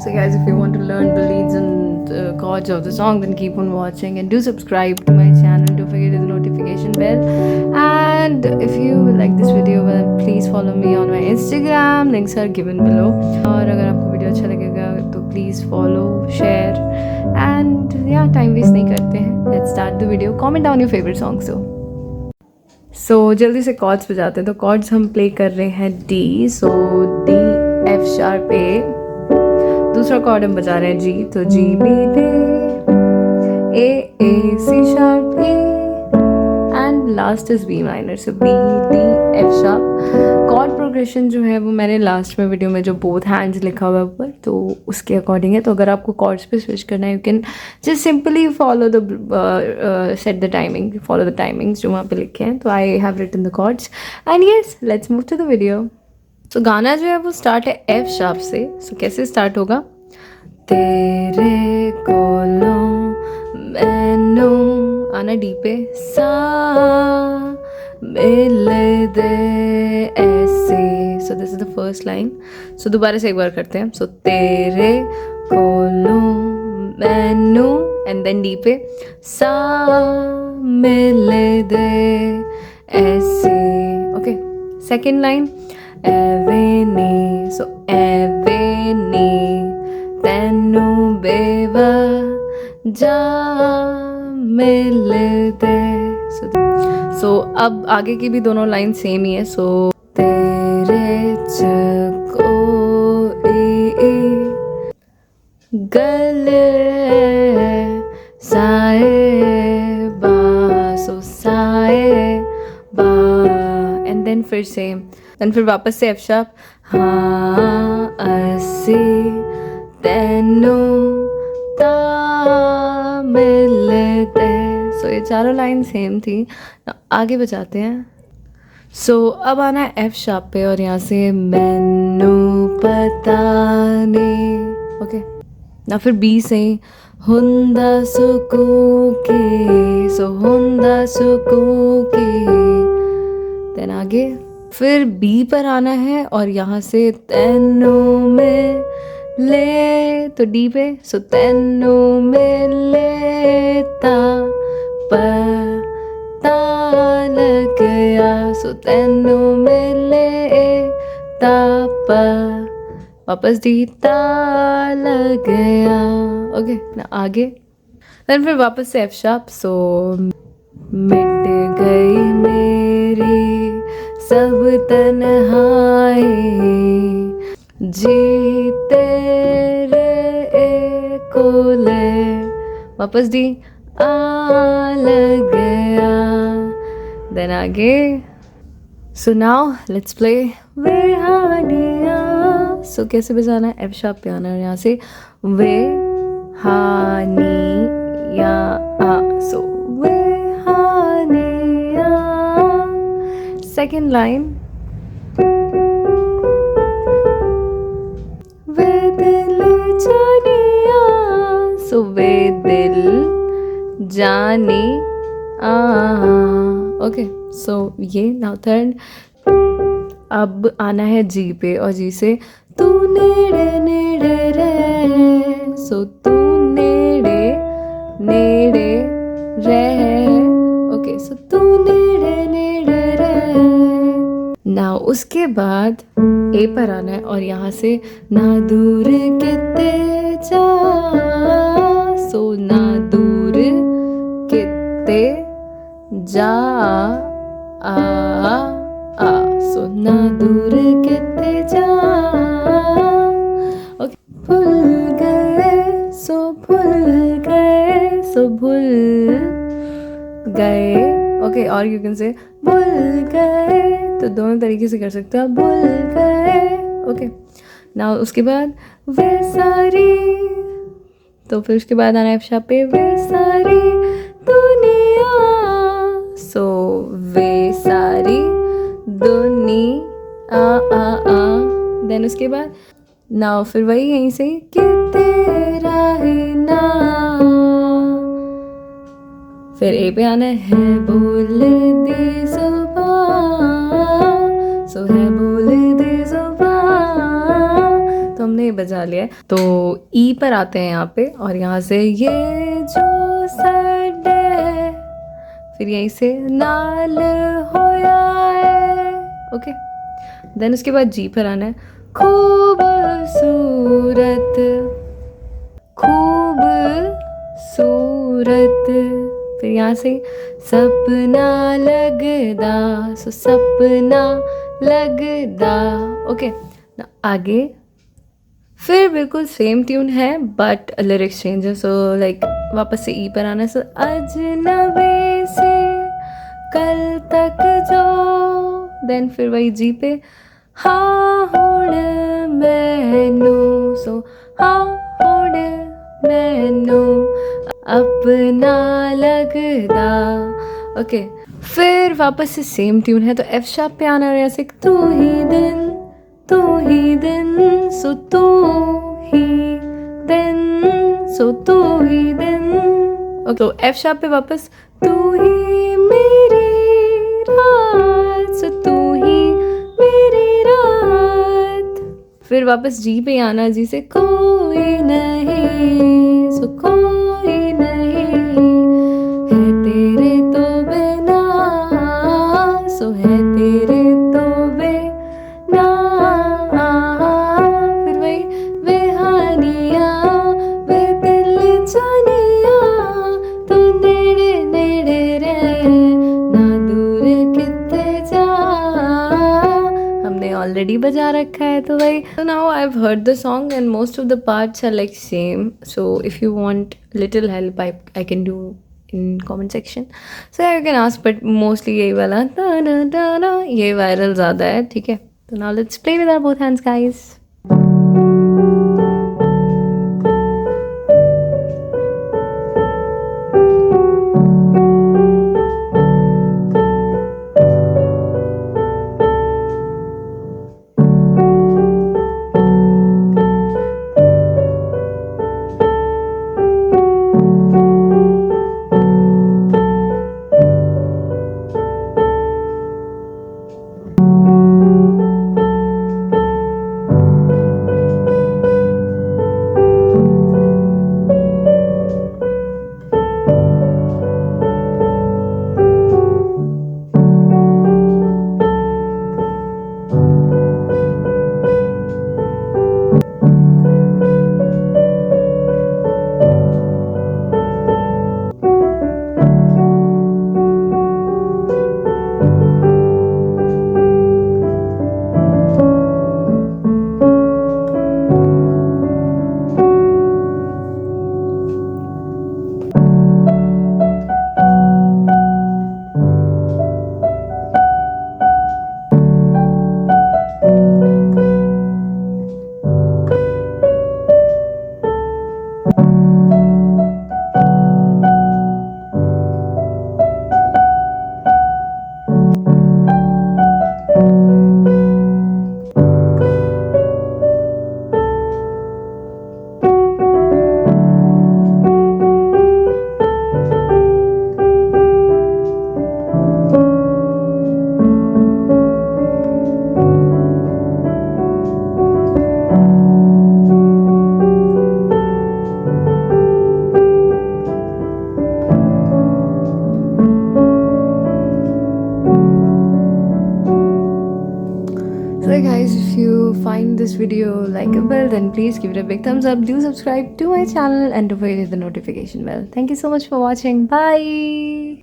So guys, if you want to learn the leads and chords of the song, then keep on watching and do subscribe to my channel. Don't forget the notification bell. And if you like this video, well, please follow me on my Instagram. Links are given below. और अगर आपको video अच्छा लगेगा तो please follow, share and या time waste नहीं करते हैं. Let's start the video. Comment down your favourite songs. So जल्दी से कॉर्ड्स बजाते हैं. तो कॉर्ड्स हम प्ले कर रहे हैं D. So D, F sharp, A. दूसरा कॉर्ड हम बजा रहे हैं जी. तो G, B, A, C sharp, A and last is B minor. So B, D, F sharp. Chord progression जो है वो मैंने लास्ट में वीडियो में जो बोथ हैंड्स लिखा हुआ है ऊपर, तो उसके अकॉर्डिंग है. तो अगर आपको कॉर्ड्स पे स्विच करना है, you can just simply follow the set the timing, follow the timings जो वहाँ पे लिखे हैं. तो I have written the chords and yes, let's move to the video. तो गाना जो है वो स्टार्ट है एफ शार्प से. सो कैसे स्टार्ट होगा? तेरे kolon मैनु, आना डी पे, साह milde assi. So this is the first line. So दोबारा से एक बार करते हैं. सो तेरे kolon मैनु एंड देन डी पे, साह milde assi. Okay, second line aive. So aive tainu bewajah milde. So अब आगे की भी दोनों लाइन सेम ही है. सो तेरे गल साहिबा. सो साहिबा एंड देन फिर सेम. देन फिर वापस से एफ शार्प, हाँ अस्सी तैनु ता मिलते. सो ये चारों लाइन सेम थी. आगे बजाते हैं. सो अब आना है एफ शार्प पे और यहाँ से मैनू पता नहीं. ओके, ना फिर बी से हुंदा सुकोon की. सो हुंदा सुकोon की. देन आगे फिर बी पर आना है और यहाँ से तैनु में ले, तो डी पे. सो तैनु में लेता पता लगया. सो तैनु में लेता वापस डी ता लगया. ओके, ना आगे. देन फिर वापस से एफ शार्प. सो मिट गई मेरी सब तन्हाई, जी तेरे कोले. वापस दी, आ लगया. देन आगे. So now let's play Ve Haniya. So कैसे बजाना है? एफ शार्प पे आना है, यहाँ से वे हानिया. सो वे हानिया. सेकेंड लाइन, वे दिल जानिया. सो वे दिल जानी आ. ओके, सो ये नाउ थर्ड. अब आना है जी पे और जी से तू नेड़े नेड़े रे. सो तू नेड़े नेड़े रे. ओके, सो तू नेड़े नेड़े रे. ना उसके बाद ए पर आना है और यहाँ से ना दूर किते जा. सो ना दूर किते जा आ. सो ना दूर किते जा. ओके, भूल गए. सो भूल गए. सो भूल गए. ओके, और यू कैन से भूल गए. तो दोनों तरीके से कर सकते हो, भूल गए. ओके, नाउ उसके बाद वे सारी. तो फिर उसके बाद आना एफ शार्प पे, वे सारी दुनिया. सो वे सारी दुनिया आ. देन उसके बाद नाउ फिर वही यहीं से कि तेरा ही ना. फिर ए पे आना है बोल दी जुबान. सो है बोल दी जुबान. तो हमने बजा लिया है। तो ई पर आते हैं यहाँ पे, और यहाँ से ये जो सडे है, फिर यहीं से नाल होया है। ओके, देन उसके बाद जी पर आना है, खूबसूरत, खूबसूरत, फिर यहाँ से सपना लगदा, सो सपना लगदा। ओके, आगे फिर बिल्कुल सेम ट्यून है बट लिरिक्स चेंज है। सो लाइक वापस से ई पर आना है। सो अजनबी से कल तक जो, देन फिर वही जी पे, हाँ हुण मैनू, सो हाँ हुण मैनू अपना लगदा। ओके, फिर वापस से सेम ट्यून है, तो एफ शार्प पे आना है ऐसे, तू ही दिन, तू ही दिन, सो तू ही दिन, सो तू ही दिन। ओके, तो एफ शार्प पे वापस, तू ही मेरी रात, सो तू ही मेरी रात। फिर वापस जी पे आना, जी से कोई नहीं, सो कोई नहीं है तेरे तो बिना, सो है तेरे तो बिना। फिर वही, वे हानिया, वे दिल जानिया, तू नेड़े नेड़े रह, ना दूर किते जा। हमने ऑलरेडी बजा रखा है तो भाई। So now I've heard the song and most of the parts are like same. So if you want little help, I can do in comment section. So yeah, you can ask, but mostly यही वाला ताना ताना ये viral ज़्यादा है, ठीक है। तो now let's play with our both hands, guys. So guys, if you find this video likable, then please give it a big thumbs up. Do subscribe to my channel and don't forget to hit the notification bell. Thank you so much for watching. Bye.